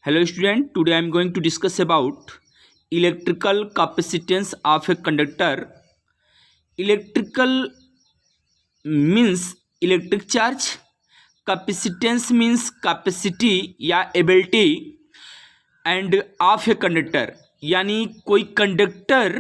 Hello student, today I am going to discuss about electrical capacitance of a conductor. Electrical means electric charge, capacitance means capacity या ability and of a conductor यानी कोई conductor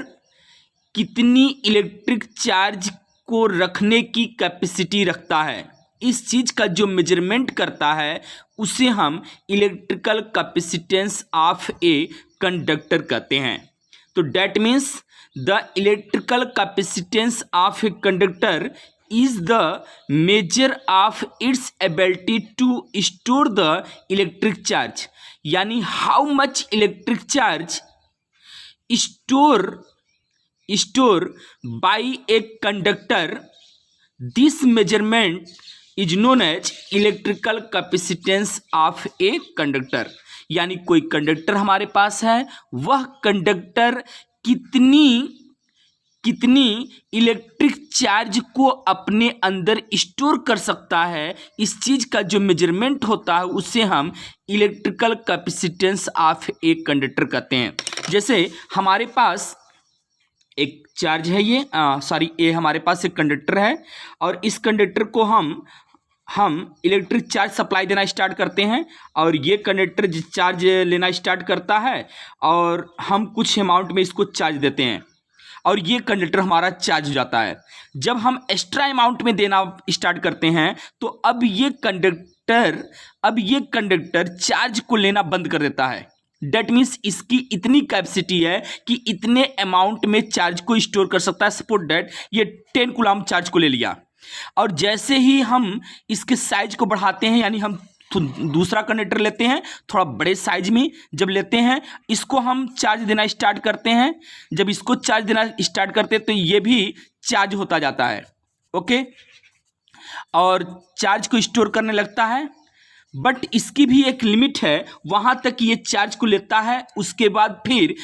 कितनी electric charge को रखने की capacity रखता है, इस चीज़ का जो मेजरमेंट करता है उसे हम electrical capacitance of a conductor कहते हैं। तो that means the electrical capacitance of a conductor is the measure of its ability to store the electric charge, यानी how much electric charge store by a conductor. This measurement is known as electrical capacitance of a conductor. यानी कोई conductor हमारे पास है, वह conductor कितनी electric charge को अपने अंदर स्टोर कर सकता है, इस चीज़ का जो मेजरमेंट होता है उसे हम electrical capacitance of a conductor कहते हैं। जैसे हमारे पास एक चार्ज है, ये हमारे पास एक कंडक्टर है और इस कंडक्टर को हम इलेक्ट्रिक चार्ज सप्लाई देना स्टार्ट करते हैं और ये कंडक्टर चार्ज लेना स्टार्ट करता है और हम कुछ अमाउंट में इसको चार्ज देते हैं और ये कंडक्टर हमारा चार्ज हो जाता है। जब हम एक्स्ट्रा अमाउंट में देना स्टार्ट करते हैं तो अब ये कंडक्टर चार्ज को लेना बंद कर देता है। डेट मीन्स इसकी इतनी कैपेसिटी है कि इतने अमाउंट में चार्ज को स्टोर कर सकता है। सपोज डेट ये 10 कूलम चार्ज को ले लिया और जैसे ही हम इसके साइज को बढ़ाते हैं, यानी हम दूसरा कंडक्टर लेते हैं थोड़ा बड़े साइज में, जब लेते हैं इसको हम चार्ज देना स्टार्ट करते हैं। जब इसको चार्ज देना स्टार्ट करते हैं तो ये भी चार्ज होता जाता है, ओके, और चार्ज को स्टोर करने लगता है। बट इसकी भी एक लिमिट है, वहाँ तक ये चार्ज को लेता है, उसके बाद फिर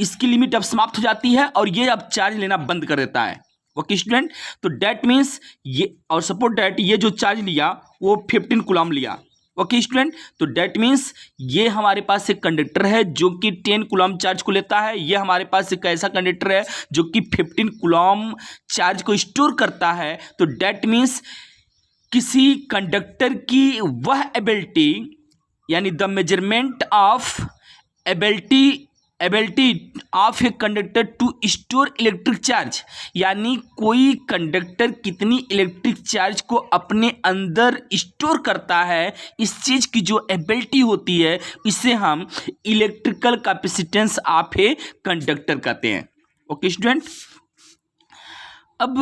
इसकी लिमिट अब समाप्त हो जाती है और ये अब चार्ज लेना बंद कर देता है। ओके स्टूडेंट, तो डेट मीन्स ये, और सपोज डेट ये जो चार्ज लिया वो 15 कूलम लिया। ओके स्टूडेंट, तो डेट मीन्स ये हमारे पास एक कंडक्टर है जो कि 10 कूलम चार्ज को लेता है। ये हमारे पास एक ऐसा कंडक्टर है जो कि 15 कूलम चार्ज को स्टोर करता है। तो डेट मीन्स किसी कंडक्टर की वह एबिलिटी, यानी the measurement of ability of a conductor to store electric charge, यानी कोई कंडक्टर कितनी इलेक्ट्रिक चार्ज को अपने अंदर स्टोर करता है, इस चीज़ की जो एबिलिटी होती है इसे हम electrical capacitance of a conductor कहते हैं। ओके स्टूडेंट, अब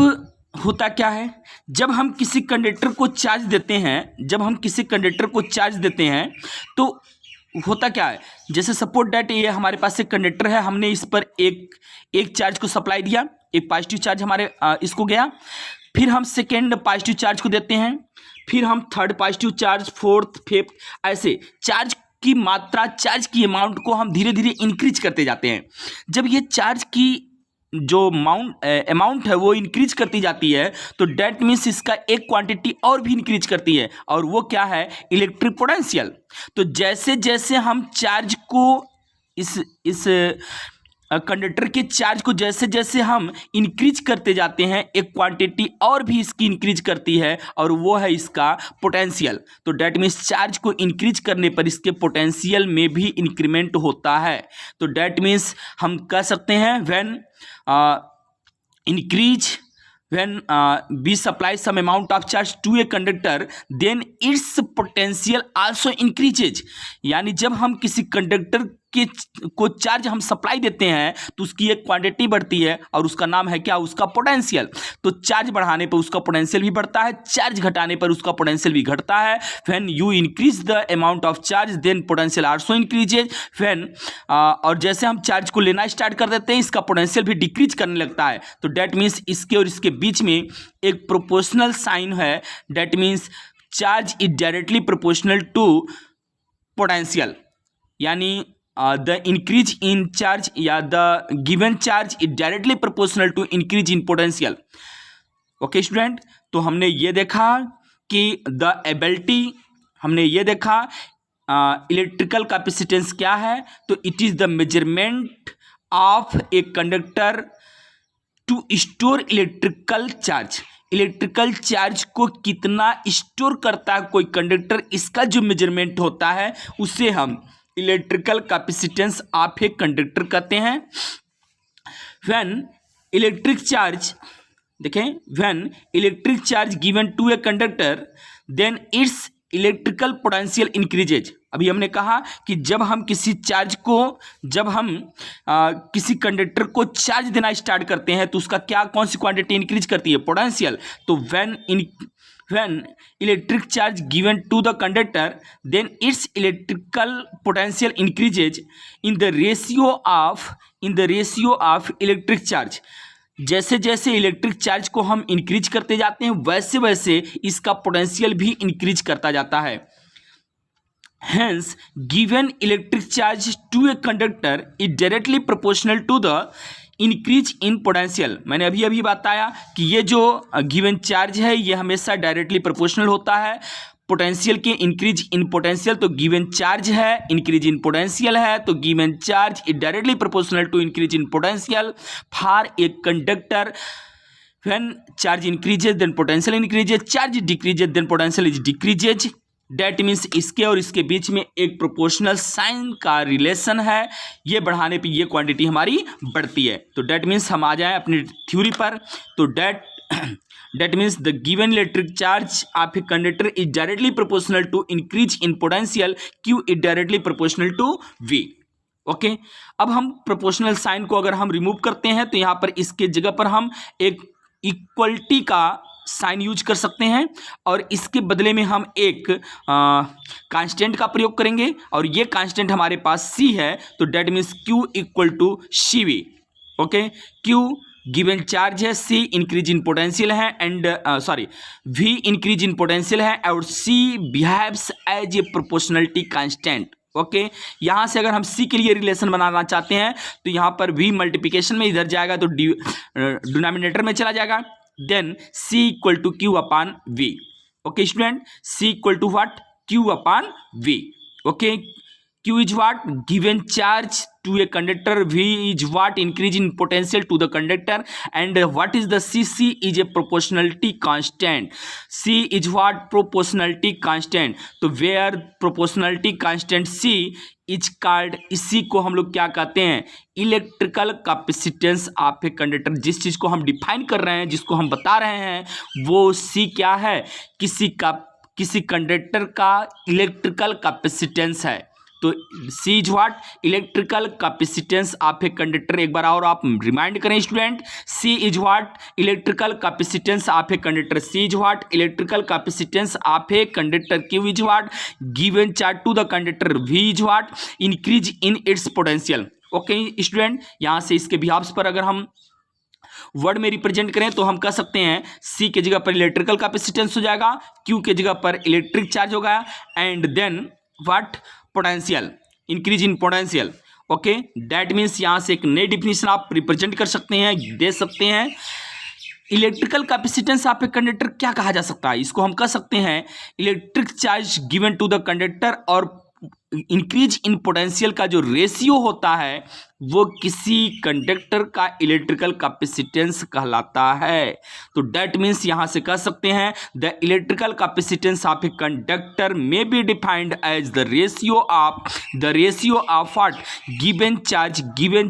होता क्या है, जब हम किसी कंडक्टर को चार्ज देते हैं तो होता क्या है, जैसे सपोज डेट ये हमारे पास एक कंडक्टर है, हमने इस पर एक चार्ज को सप्लाई दिया, एक पॉजिटिव चार्ज हमारे इसको गया, फिर हम सेकेंड पॉजिटिव चार्ज को देते हैं, फिर हम third positive charge, fourth, fifth, ऐसे चार्ज की मात्रा, चार्ज की अमाउंट को हम धीरे धीरे इंक्रीज करते जाते हैं। जब ये चार्ज की जो अमाउंट है वो इंक्रीज करती जाती है तो डेट मीन्स इसका एक क्वांटिटी और भी इंक्रीज करती है, और वो क्या है, इलेक्ट्रिक पोटेंशियल। तो जैसे जैसे हम चार्ज को इस कंडक्टर के चार्ज को जैसे जैसे हम इंक्रीज करते जाते हैं, एक क्वांटिटी और भी इसकी इंक्रीज करती है और वो है इसका पोटेंशियल। तो डेट मीन्स चार्ज को इंक्रीज करने पर इसके पोटेंशियल में भी इंक्रीमेंट होता है। तो डेट मीन्स हम कह सकते हैं when we supply some amount of charge to a conductor then its potential also increases, यानी जब हम किसी कंडक्टर को चार्ज हम सप्लाई देते हैं तो उसकी एक क्वांटिटी बढ़ती है और उसका नाम है क्या, उसका पोटेंशियल। तो चार्ज बढ़ाने पर उसका पोटेंशियल भी बढ़ता है, चार्ज घटाने पर उसका पोटेंशियल भी घटता है। When you increase the amount of charge then potential also increases. और जैसे हम चार्ज को लेना स्टार्ट कर देते हैं इसका पोटेंशियल भी डिक्रीज करने लगता है। तो डेट मीन्स इसके और इसके बीच में एक प्रोपोर्शनल साइन है, that means charge is directly proportional to potential, यानी the increase in charge या the given charge is directly proportional to increase in potential। Okay student, तो हमने ये देखा कि the ability, हमने ये देखा इलेक्ट्रिकल कैपेसिटेंस क्या है, तो it is the measurement of a conductor to store electrical charge. Electrical charge को कितना स्टोर करता है कोई कंडक्टर, इसका जो मेजरमेंट होता है उसे हम electrical capacitance of a conductor कहते हैं। व्हेन इलेक्ट्रिक चार्ज, देखें, when electric charge given to a conductor then its electrical potential increases. अभी हमने कहा कि जब हम किसी चार्ज को, जब हम किसी कंडक्टर को चार्ज देना स्टार्ट करते हैं तो उसका क्या, कौन सी क्वांटिटी इंक्रीज करती है, पोटेंशियल। तो when electric charge given to the conductor then its electrical potential increases in the ratio of electric charge. जैसे जैसे इलेक्ट्रिक चार्ज को हम इंक्रीज करते जाते हैं वैसे वैसे इसका पोटेंशियल भी इंक्रीज करता जाता है। Hence, given electric charge to a conductor is directly proportional to the increase in potential। मैंने अभी अभी बताया कि ये जो गिवन चार्ज है ये हमेशा डायरेक्टली प्रोपोर्शनल होता है पोटेंशियल के इंक्रीज इन पोटेंशियल। तो गिवन चार्ज है, इंक्रीज इन पोटेंशियल है, तो given charge is directly proportional to increase in potential for a conductor. When charge increases then potential increases, charge decreases then potential is decreases. That means इसके और इसके बीच में एक proportional sign का relation है, ये बढ़ाने पे ये क्वांटिटी हमारी बढ़ती है। तो डेट मीन्स हम आ जाएं अपनी थ्योरी पर। तो that means the given electric charge of a conductor is directly proportional to increase in potential, q is directly proportional to v. Okay, अब हम प्रोपोर्शनल साइन को अगर हम रिमूव करते हैं तो यहाँ पर इसके जगह पर हम एक इक्वलिटी का साइन यूज कर सकते हैं और इसके बदले में हम एक कांस्टेंट का प्रयोग करेंगे और ये कांस्टेंट हमारे पास c है। तो that means q equal to c v. Okay, q given charge है, c इंक्रीज इन पोटेंशियल है and v increase in potential है और c behaves as a proportionality constant. Okay, यहाँ से अगर हम c के लिए रिलेशन बनाना चाहते हैं तो यहाँ पर v मल्टीप्लिकेशन में इधर जाएगा तो डिनोमिनेटर में चला जाएगा। Then c equal to q upon v। Okay student, c equal to what, q upon v। Okay, q is what, given charge to a conductor, v is what, increase in potential to the conductor and what is the c, c is a proportionality constant, c is what, proportionality constant. तो where proportionality constant c is called, इसी को हम लोग क्या कहते हैं, electrical capacitance of a conductor. जिस चीज को हम डिफाइन कर रहे हैं, जिसको हम बता रहे हैं वो c क्या है, किसी कंडक्टर का इलेक्ट्रिकल कैपेसिटेंस है। तो c is what, electrical capacitance of a conductor. एक बार और आप रिमाइंड करें student, c is what, electrical capacitance of a conductor, c is what, electrical capacitance of a conductor, q is what, given charge to the conductor, v is what, increase in its potential. Okay student, यहाँ से इसके बिहाफ्स पर अगर हम word में represent करें तो हम कह सकते हैं c के जगह पर इलेक्ट्रिकल कैपेसिटेंस हो जाएगा, q के जगह पर इलेक्ट्रिक चार्ज होगा and then what, potential, increase in potential. Okay, that means यहाँ से एक नई डिफिनेशन आप रिप्रेजेंट कर सकते हैं, दे सकते हैं। Electrical capacitance of a conductor क्या कहा जा सकता है, इसको हम कह सकते हैं electric charge given to the conductor और इंक्रीज इन पोटेंशियल का जो रेशियो होता है वो किसी कंडक्टर का इलेक्ट्रिकल कैपेसिटेंस कहलाता है। तो डेट मीन्स यहां से कह सकते हैं the electrical capacitance of a conductor may be defined as the ratio of what, given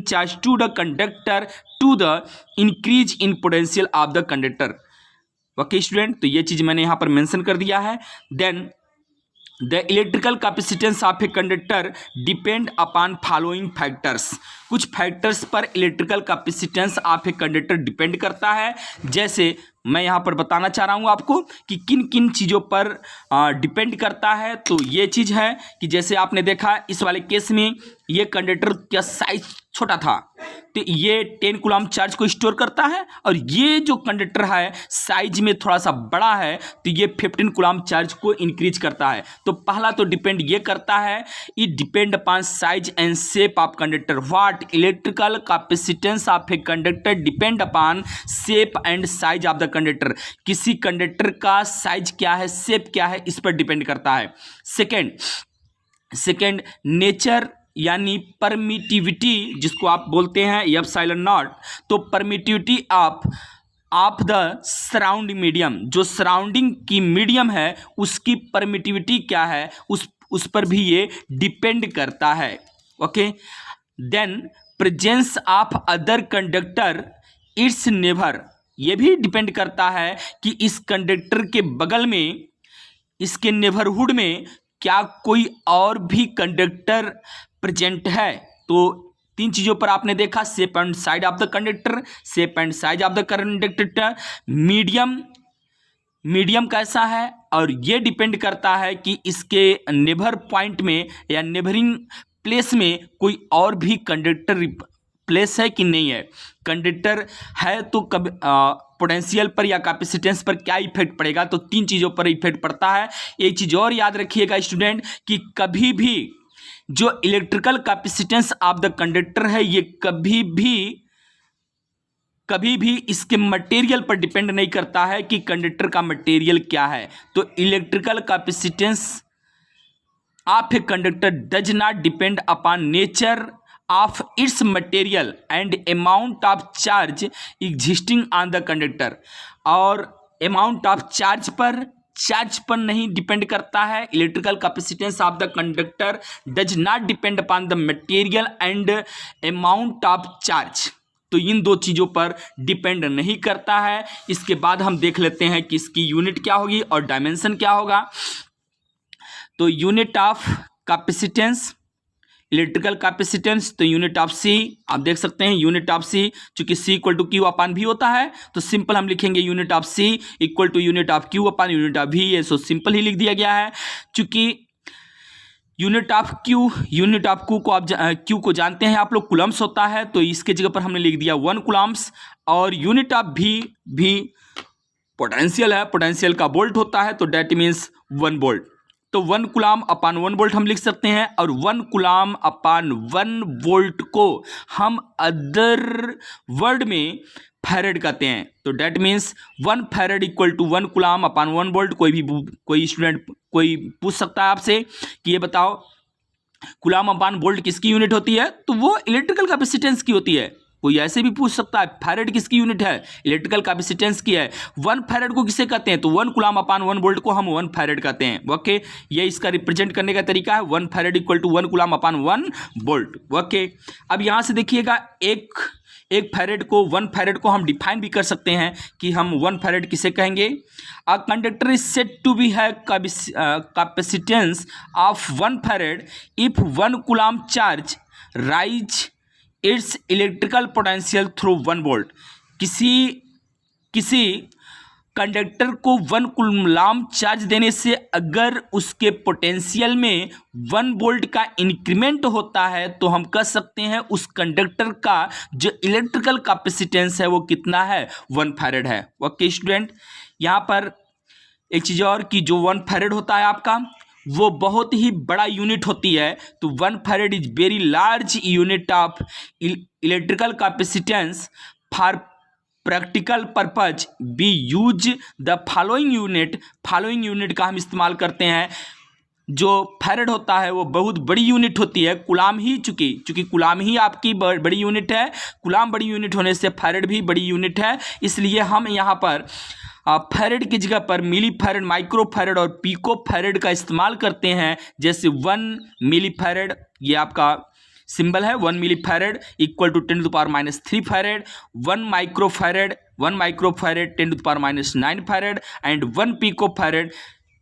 charge to the conductor to the increase in potential of the conductor. Okay student, तो ये चीज मैंने यहां पर मेंशन कर दिया है। Then the electrical capacitance of a conductor depend upon following factors. कुछ फैक्टर्स पर electrical capacitance of a conductor depend करता है। जैसे मैं यहाँ पर बताना चाह रहा हूँ आपको कि किन किन चीज़ों पर डिपेंड करता है। तो ये चीज़ है कि जैसे आपने देखा इस वाले केस में ये कंडक्टर का साइज छोटा था तो ये 10 कूलम चार्ज को स्टोर करता है, और ये जो कंडक्टर है साइज में थोड़ा सा बड़ा है तो ये 15 कूलम चार्ज को इंक्रीज करता है। तो पहला तो डिपेंड ये करता है, it depend upon size and shape of conductor. What, electrical capacitance of a conductor depend upon shape and size of the conductor. किसी कंडक्टर का साइज क्या है, शेप क्या है, इस पर डिपेंड करता है। सेकेंड, सेकेंड नेचर यानी परमिटिविटी जिसको आप बोलते हैं एप्सिलॉन नॉट, तो permittivity of the surrounding medium, जो सराउंडिंग की मीडियम है उसकी परमिटिविटी क्या है उस पर भी ये डिपेंड करता है। Okay, then presence of other conductor its neighbour, ये भी डिपेंड करता है कि इस कंडक्टर के बगल में, इसके नेबरहुड में क्या कोई और भी कंडक्टर प्रेजेंट है। तो तीन चीज़ों पर आपने देखा, shape and size of the conductor, shape and size of the conductor, medium कैसा है, और ये डिपेंड करता है कि इसके नेबर पॉइंट में या नेबरिंग प्लेस में कोई और भी कंडक्टर प्लेस है कि नहीं है। कंडक्टर है तो कब पोटेंशियल पर या कैपेसिटेंस पर क्या इफेक्ट पड़ेगा, तो तीन चीज़ों पर इफेक्ट पड़ता है। एक चीज़ और याद रखिएगा स्टूडेंट कि कभी भी जो electrical capacitance of the conductor है ये कभी भी इसके मटेरियल पर डिपेंड नहीं करता है कि कंडक्टर का मटेरियल क्या है। तो electrical capacitance of a conductor does not depend upon nature of its material and amount of charge existing on the conductor, और अमाउंट ऑफ चार्ज पर नहीं डिपेंड करता है। Electrical capacitance of the conductor does not depend upon the material and amount of charge, तो इन दो चीज़ों पर depend नहीं करता है। इसके बाद हम देख लेते हैं कि इसकी यूनिट क्या होगी और डायमेंशन क्या होगा। तो unit of capacitance, electrical capacitance, तो यूनिट ऑफ सी आप देख सकते हैं, यूनिट ऑफ सी चूंकि c equal to q upon भी होता है तो सिंपल हम लिखेंगे unit of c equal to unit of q upon unit of v, ये सो सिंपल ही लिख दिया गया है। चूंकि यूनिट ऑफ क्यू को आप क्यू को जानते हैं आप लोग, कुलम्स होता है, तो इसके जगह पर हमने लिख दिया 1 कुलम्स, और यूनिट ऑफ भी पोटेंशियल है, पोटेंशियल का वोल्ट होता है, तो डेट मीन्स 1 वोल्ट, तो 1 कूलम अपान 1 वोल्ट हम लिख सकते हैं। और 1 कूलम अपान 1 वोल्ट को हम अदर वर्ड में फैरेड कहते हैं, तो that means 1 farad equal to 1 coulomb upon 1 volt. कोई स्टूडेंट कोई पूछ सकता है आपसे कि ये बताओ कूलम अपान वोल्ट किसकी यूनिट होती है, तो वो इलेक्ट्रिकल कैपेसिटेंस की होती है। कोई ऐसे भी पूछ सकता है फैरेड किसकी यूनिट है, इलेक्ट्रिकल कैपेसिटेंस की है। 1 फैरेड को किसे कहते हैं, तो 1 कूलम अपान 1 वोल्ट को हम 1 फैरेड कहते हैं। ओके, ये इसका रिप्रेजेंट करने का तरीका है, 1 farad equal to 1 coulomb upon 1 volt. Okay, अब यहाँ से देखिएगा एक फैरेड को 1 फैरेड को हम डिफाइन भी कर सकते हैं कि हम 1 फैरेड किसे कहेंगे। A conductor is said to be have capacitance of 1 farad if 1 coulomb charge rise its electrical potential through 1 volt. किसी कंडक्टर को 1 कूलम चार्ज देने से अगर उसके पोटेंशियल में 1 वोल्ट का इंक्रीमेंट होता है तो हम कह सकते हैं उस कंडक्टर का जो इलेक्ट्रिकल कैपेसिटेंस है वो कितना है, 1 फैरेड है। ओके स्टूडेंट, यहाँ पर एक चीज़ और कि जो 1 फैरेड होता है आपका वो बहुत ही बड़ा यूनिट होती है, तो 1 farad is very large unit of electrical capacitance. For practical purpose B use the following unit का हम इस्तेमाल करते हैं। जो फैरेड होता है वो बहुत बड़ी यूनिट होती है, कूलम ही चूंकि कूलम ही आपकी बड़ी यूनिट है, कूलम बड़ी यूनिट होने से फैरेड भी बड़ी यूनिट है, इसलिए हम यहाँ पर फैरेड की जगह पर मिली फैरेड, माइक्रो फैरेड और पिको फैरेड का इस्तेमाल करते हैं। जैसे 1 मिली फैरेड, ये आपका सिंबल है, 1 milli farad equal to 10⁻³ farad, 1 micro farad 10⁻9 farad and 1 pico farad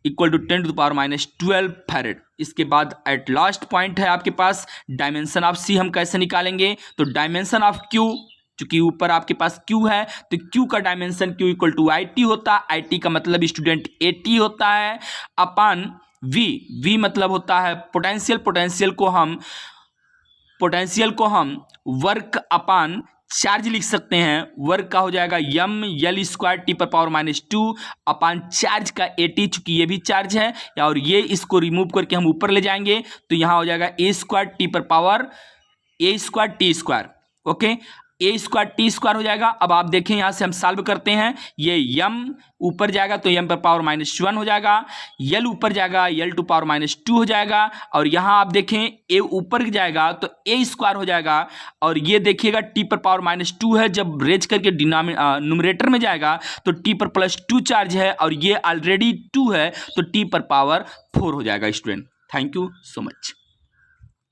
equal to 10⁻12 farad. इसके बाद एट लास्ट पॉइंट है आपके पास डायमेंशन ऑफ सी हम कैसे निकालेंगे, तो डायमेंशन ऑफ क्यू, चूंकि ऊपर आपके पास क्यू है तो क्यू का dimension q equal to IT होता है, IT का मतलब स्टूडेंट 80 होता है, अपान V मतलब होता है पोटेंशियल को हम वर्क अपान चार्ज लिख सकते हैं। वर्क का हो जाएगा mL²T⁻⁻² अपान चार्ज का AT, चूंकि ये भी चार्ज है और ये इसको रिमूव करके हम ऊपर ले जाएंगे तो यहाँ हो जाएगा A² T⁻A² T²। ओके, ए स्क्वायर टी स्क्वायर हो जाएगा। अब आप देखें यहाँ से हम सॉल्व करते हैं, ये यम ऊपर जाएगा तो यम पर पावर -1 हो जाएगा, यल ऊपर जाएगा यल टू पावर -2 हो जाएगा, और यहाँ आप देखें ए ऊपर जाएगा तो ए स्क्वायर हो जाएगा, और ये देखिएगा टी पर पावर -2 है, जब रेज करके न्यूमरेटर में जाएगा तो टी पर +2 चार्ज है, और ये ऑलरेडी 2 है तो टी पर पावर 4 हो जाएगा student. Thank you so much.